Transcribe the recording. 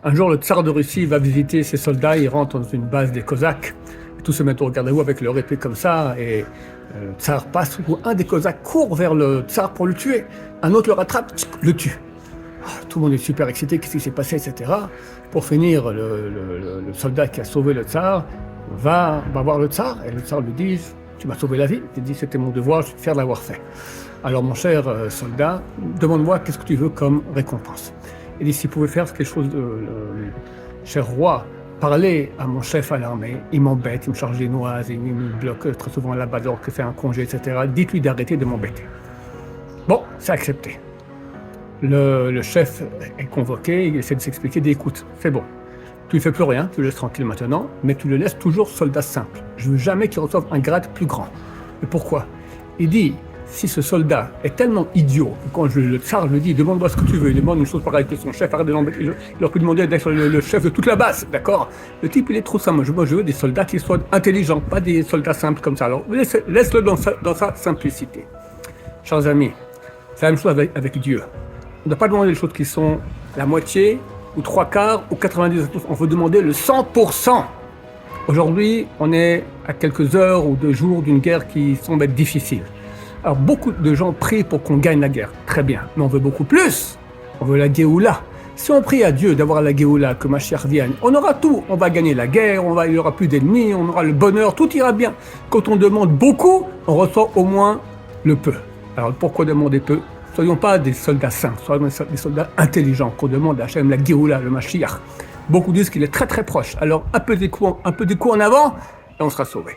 Un jour, le tsar de Russie va visiter ses soldats, il rentre dans une base des Cosaques, et tous se mettent au garde-à-vous avec leur épée comme ça, et le tsar passe, où un des Cosaques court vers le tsar pour le tuer, un autre le rattrape, le tue. Tout le monde est super excité, qu'est-ce qui s'est passé, etc. Pour finir, le soldat qui a sauvé le tsar va voir le tsar, et le tsar lui dit « Tu m'as sauvé la vie ?» Il dit « C'était mon devoir, je suis fier de l'avoir fait. » Alors mon cher soldat, demande-moi qu'est-ce que tu veux comme récompense. Il dit « S'il pouvait faire quelque chose le cher roi, parler à mon chef à l'armée, il m'embête, il me charge des noises, il me bloque très souvent là-bas alors que fait un congé, etc. Dites-lui d'arrêter de m'embêter. » Bon, c'est accepté. Le chef est convoqué, il essaie de s'expliquer, il dit « Écoute, c'est bon, tu ne fais plus rien, tu le laisses tranquille maintenant, mais tu le laisses toujours soldat simple. Je ne veux jamais qu'il reçoive un grade plus grand. » Et pourquoi? Il dit « Si ce soldat est tellement idiot que quand le tsar lui dit « Demande-moi ce que tu veux », il demande une chose pareille que son chef, arrête de l'embêter, il aurait pu demander d'être le chef de toute la base, d'accord? Le type, il est trop simple. Moi, je veux des soldats qui soient intelligents, pas des soldats simples comme ça. Alors, laisse-le dans sa simplicité. Chers amis, c'est la même chose avec Dieu. On ne doit pas demander des choses qui sont la moitié, ou 3/4, ou 90%. On veut demander le 100%. Aujourd'hui, on est à quelques heures ou 2 jours d'une guerre qui semble être difficile. Alors, beaucoup de gens prient pour qu'on gagne la guerre. Très bien. Mais on veut beaucoup plus. On veut la Géoula. Si on prie à Dieu d'avoir la Géoula, que Mashiach vienne, on aura tout. On va gagner la guerre, il n'y aura plus d'ennemis, on aura le bonheur, tout ira bien. Quand on demande beaucoup, on reçoit au moins le peu. Alors, pourquoi demander peu? Soyons pas des soldats simples, soyons des soldats intelligents, qu'on demande à Hachem la Géoula, le Mashiach. Beaucoup disent qu'il est très très proche. Alors un peu des coups en avant et on sera sauvé.